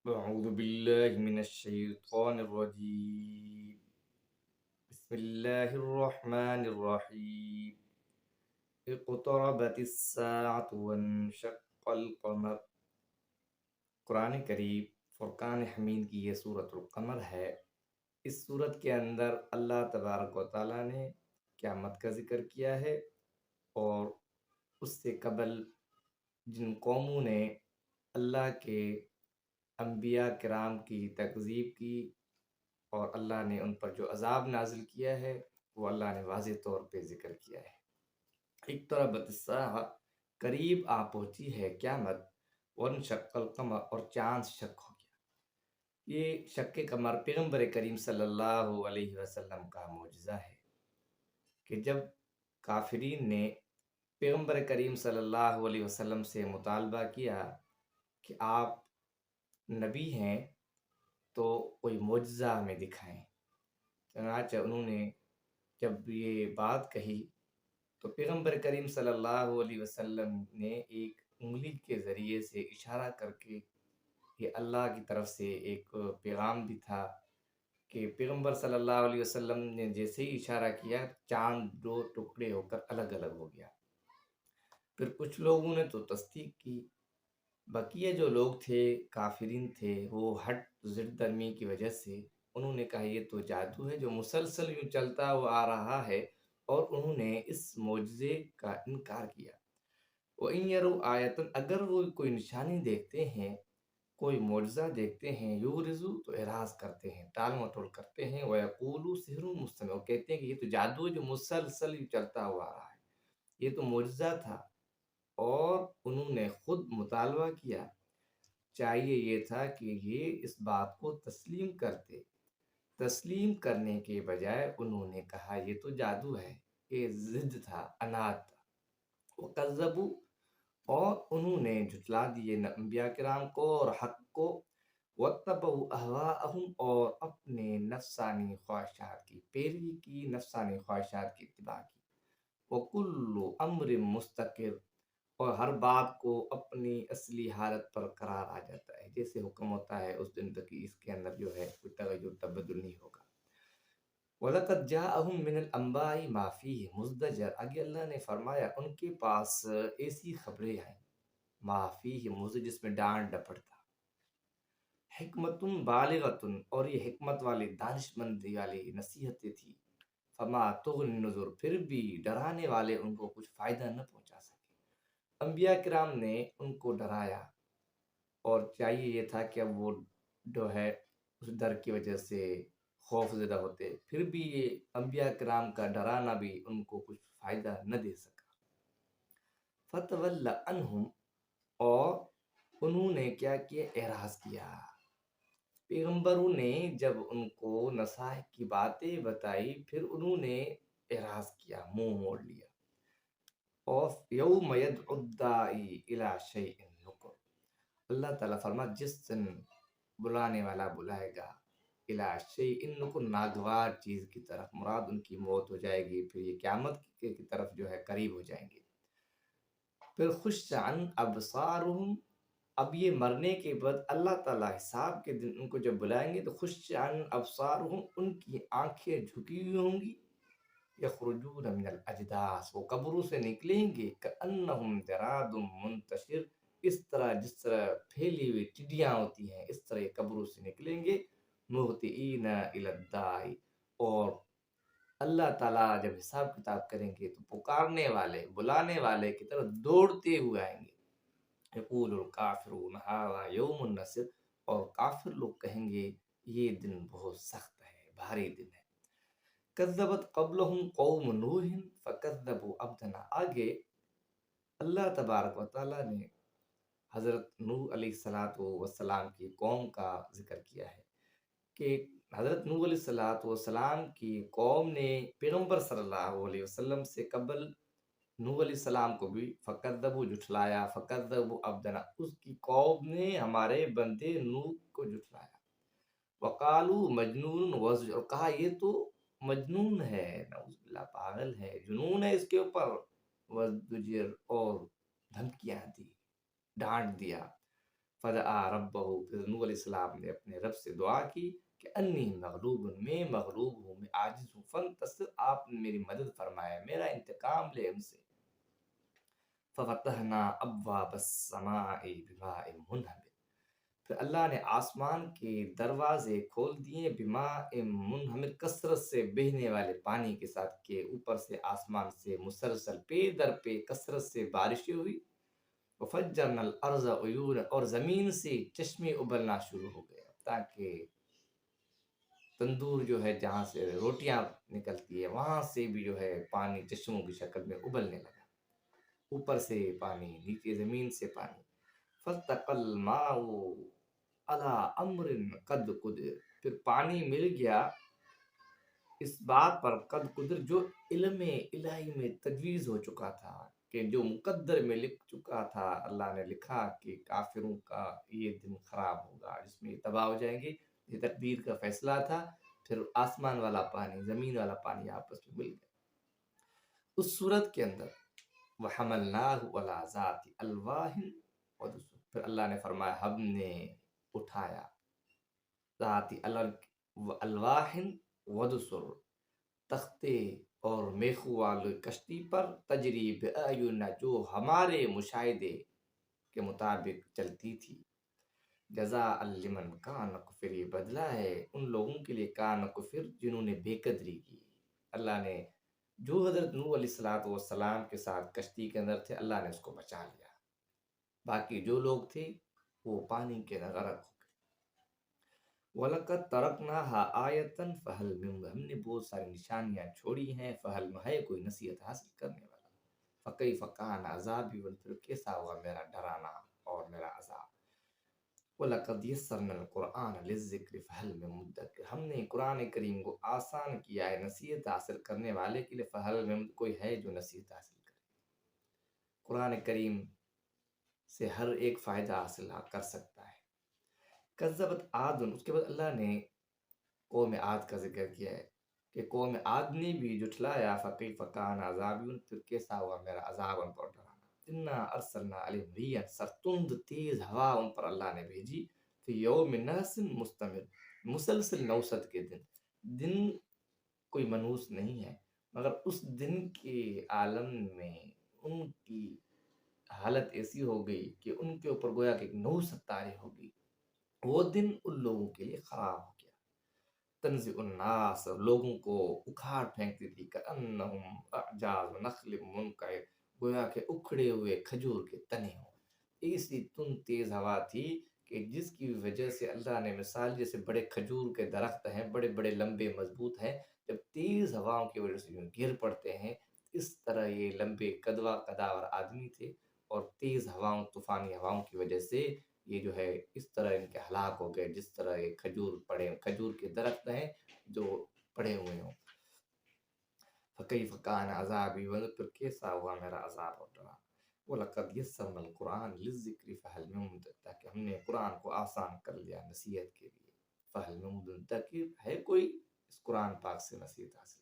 أعوذ بالله من الشيطان الرجيم. بسم الله الرحمن الرحيم. اقتربت الساعة وانشق القمر. قرآن کریم فرقان حمید کی یہ سورۃ القمر ہے۔ اس سورت کے اندر اللہ تبارک و تعالیٰ نے قیامت کا ذکر کیا ہے، اور اس سے قبل جن قوموں نے اللہ کے انبیاء کرام کی تکذیب کی اور اللہ نے ان پر جو عذاب نازل کیا ہے وہ اللہ نے واضح طور پہ ذکر کیا ہے۔ اقتربت الساعہ، قریب آ پہنچی ہے قیامت، وانشق القمر، اور چاند شق ہو گیا۔ یہ شق قمر پیغمبر کریم صلی اللہ علیہ وسلم کا معجزہ ہے کہ جب کافرین نے پیغمبر کریم صلی اللہ علیہ وسلم سے مطالبہ کیا کہ آپ نبی ہیں تو کوئی معجزہ ہمیں دکھائیں، چنانچہ انہوں نے جب یہ بات کہی تو پیغمبر کریم صلی اللہ علیہ وسلم نے ایک انگلی کے ذریعے سے اشارہ کر کے، یہ اللہ کی طرف سے ایک پیغام بھی تھا کہ پیغمبر صلی اللہ علیہ وسلم نے جیسے ہی اشارہ کیا چاند دو ٹکڑے ہو کر الگ الگ ہو گیا۔ پھر کچھ لوگوں نے تو تصدیق کی، بقیہ جو لوگ تھے کافرین تھے وہ ہٹ ضد درمی کی وجہ سے انہوں نے کہا یہ تو جادو ہے جو مسلسل یوں چلتا ہوا آ رہا ہے، اور انہوں نے اس معجزے کا انکار کیا۔ وَإِن يَرَوْا آیَةً، اگر وہ کوئی نشانی دیکھتے ہیں، کوئی معجزہ دیکھتے ہیں، یورزو تو اعراض کرتے ہیں، ٹال مٹول کرتے ہیں، وَيَقُولُوا سِحْرٌ مُسْتَمِرٌ، وہ کہتے ہیں کہ یہ تو جادو ہے جو مسلسل یوں چلتا ہوا آ رہا ہے، یہ تو معجزہ تھا۔ اور انہوں نے خود مطالبہ کیا، چاہیے یہ تھا کہ یہ اس بات کو تسلیم کرتے، تسلیم کرنے کے بجائے انہوں نے کہا یہ تو جادو ہے، یہ ضد تھا، عناد تھا۔ وَكَذَّبُوا، اور انہوں نے جھٹلا دیے انبیاء کرام کو اور حق کو، وَاتَّبَعُوا أَهْوَاءَهُمْ، اور اپنے نفسانی خواہشات کی پیروی کی، نفسانی خواہشات کی اتباع کی۔ وَكُلُّ أَمْرٍ مُسْتَقِرٌ، اور ہر بات کو اپنی اصلی حالت پر قرار آ جاتا ہے، جیسے حکم ہوتا ہے اس دن تک اس کے اندر جو ہے کوئی تغیر تبدل نہیں ہوگا۔ وَلَقَدْ جَاءَهُم مِّنَ الْأَنبَاءِ مَا فِيهِ مُزْدَجَرٌ، آگے اللہ نے فرمایا ان کے پاس ایسی خبریں ہیں، مَا فِيهِ مُزْدَجَرٌ، جس میں ڈانٹ ڈپٹ تھا، حکمتٌ بالغۃ، اور یہ حکمت والی دانش مندی والی نصیحتیں تھی، فما تغنی النذر، پھر بھی ڈرانے والے ان کو کچھ فائدہ نہ پہنچا سکے۔ انبیاء کرام نے ان کو ڈرایا، اور چاہیے یہ تھا کہ اب وہ جو ہے اس ڈر کی وجہ سے خوف زدہ ہوتے، پھر بھی یہ انبیاء کرام کا ڈرانا بھی ان کو کچھ فائدہ نہ دے سکا۔ فَتَوَلَّ عَنْهُمْ، اور انہوں نے کیا کیا، اعراض کیا۔ پیغمبروں نے جب ان کو نصائح کی باتیں بتائی پھر انہوں نے اعراض کیا، منہ موڑ لیا۔ اور یوم یدعو الداعی الی شیء نکر، اللہ تعالیٰ فرما جس دن بلانے والا بلائے گا الی شیء نکر، ناگوار چیز کی طرف، مراد ان کی موت ہو جائے گی، پھر یہ قیامت کی طرف جو ہے قریب ہو جائیں گے۔ پھر خش عن ابصارہم، اب یہ مرنے کے بعد اللہ تعالیٰ حساب کے دن ان کو جب بلائیں گے تو خش عن ابصارہم، ان کی آنکھیں جھکی ہوئی ہوں گی، یخرجون من الاجداث، وہ قبروں سے نکلیں گے، کأنہم جراد منتشر، اس طرح جس طرح پھیلی ہوئی ٹڈیاں ہوتی ہیں اس طرح یہ قبروں سے نکلیں گے، مہطعین الی الداعی، اور اللہ تعالیٰ جب حساب کتاب کریں گے تو پکارنے والے، بلانے والے کی طرف دوڑتے ہوئے آئیں گے۔ یقول الکافرون ھذا یوم النصر، اور کافر لوگ کہیں گے یہ دن بہت سخت ہے، بھاری دن ہے۔ کذبت قبلہم قوم نوح فکذبوا عبدنا، آگے اللہ تبارک و تعالیٰ نے حضرت نوح علیہ السلام کی قوم کا ذکر کیا ہے کہ حضرت نوح علیہ السلام کی قوم نے پیغمبر صلی اللہ علیہ وسلم سے قبل نوح علیہ السلام کو بھی فکذبوا، جھٹلایا، فکذبوا عبدنا، اس کی قوم نے ہمارے بندے نوح کو جھٹلایا۔ وقالوا مجنون وازجر، اور کہا یہ تو مجنون ہے، نعوذ باللہ پاگل ہے، جنون ہے اس کے اوپر، وازجر، اور دھمکیاں دی، ڈانٹ دیا۔ فدعا ربہ، پھر نوح علیہ السلام نے اپنے رب سے دعا کی کہ انی مغلوب، میں مغلوب ہوں، میں عاجز ہوں، فانتصر، آپ نے میری مدد فرمائے، میرا انتقام لے ان سے۔ ففتحنا ابواب السماء بماء منہمر، پھر اللہ نے آسمان کے دروازے کھول دیے، بماء منہمر، کثرت سے بہنے والے پانی کے ساتھ، کہ اوپر سے آسمان سے مسلسل پے در پہ کثرت سے بارشیں ہوئی۔ وفجرنا الارض عیونا، اور زمین سے چشمے ابلنا شروع ہو گئے، تاکہ تندور جو ہے جہاں سے روٹیاں نکلتی ہے وہاں سے بھی جو ہے پانی چشموں کی شکل میں ابلنے لگا، اوپر سے پانی، نیچے زمین سے پانی۔ فالتقى الماء على امر قد قدر، پھر پانی مل گیا اس بات پر، قد قدر، جو علم الہی میں تجویز ہو چکا تھا، کہ جو مقدر میں لکھ چکا تھا، اللہ نے لکھا کہ کافروں کا یہ دن خراب ہوگا جس میں یہ تباہ ہو جائیں گے، یہ تقدیر کا فیصلہ تھا۔ پھر آسمان والا پانی، زمین والا پانی آپس میں مل گیا۔ اس صورت کے اندر وَحَمَلْنَاهُ عَلَى ذَاتِ أَلْوَاحٍ وَدُسُرٍ، پھر اللہ نے فرمایا ہم نے اٹھایا ذات الواح ودسر، تختے اور میخوں والی کشتی پر، تجری بأعیننا، جو ہمارے مشاہدے کے مطابق چلتی تھی، جزاء لمن کان کفر، یہ بدلہ ہے ان لوگوں کے لیے کان کفر جنہوں نے بے قدری کی۔ اللہ نے جو حضرت نوح علیہ السلام کے ساتھ کشتی کے اندر تھے، اللہ نے اس کو بچا لیا، باقی جو لوگ تھے وہ پانی کے اندر غرق ہو گئے۔ وَلَقَدْ تَرَكْنَاهَا آیَةً فَهَلْ مِن، ہم نے بہت ساری نشانیاں چھوڑی ہیں، فَهَلْ، ہے کوئی نصیحت حاصل کرنے والا، فَكَيْفَ كَانَ عَذَابِي، پھر کیسا ہوا میرا ڈرانا اور میرا عذاب۔ وَلَقَدْ يَسَّرْنَا الْقُرْآنَ لِلذِّكْرِ فَهَلْ مِن مُدَّكِرٍ، ہم نے قرآن کریم کو آسان کیا ہے نصیحت حاصل کرنے والے کے لیے، فَهَلْ مِن، کوئی ہے جو نصیحت حاصل کرے۔ قرآن کریم سے ہر ایک فائدہ حاصل کر سکتا ہے۔ کذبت عاد، اس کے بعد اللہ نے قوم عاد کا ذکر کیا ہے کہ قوم عاد نے بھی جھٹلایا، فکیف کان عذابی، پھر کیسا ہوا میرا عذاب ان پر ڈرانا۔ انا ارسلنا علیہم ریحا، سرتند تیز ہوا ان پر اللہ نے بھیجی، فی یوم نحس مستمر، مسلسل نوسط کے دن، دن کوئی منحوس نہیں ہے، مگر اس دن کے عالم میں ان کی حالت ایسی ہو گئی کہ ان کے اوپر گویا کہ ایک نوسط طاری ہو گئی، وہ دن ان لوگوں کے لیے خراب ہو گیا۔ تنزع الناس، لوگوں کو اکھاڑ پھینکتی تھی، کأنہم اعجاز نخل منقعر، گویا کہ اکھڑے ہوئے کھجور کے تنے ہوں۔ ایسی تند تیز ہوا تھی کہ جس کی وجہ سے اللہ نے مثال، جیسے بڑے کھجور کے درخت ہیں، بڑے بڑے لمبے مضبوط ہیں، جب تیز ہواؤں کی وجہ سے جو گر پڑتے ہیں، اس طرح یہ لمبے قدوا قداور آدمی تھے، اور تیز ہواؤں، طوفانی ہواؤں کی وجہ سے یہ جو ہے اس طرح ان کے ہلاک ہو گئے، جس طرح یہ کھجور کے درخت ہیں جو پڑے ہوئے ہوں۔ فکیف کان عذابی، پھر کیسا ہوا میرا عذاب اور ڈرانا۔ وَلَقَدْ يَسَّرْنَا الْقُرْآنَ لِلذِّكْرِ فَهَلْ مِن مُدَّكِرٍ، تاکہ ہم نے قرآن کو آسان کر لیا نصیحت کے لیے، فَهَلْ مِن مُدَّكِرٍ، ہے کوئی اس قرآن پاک سے نصیحت حاصل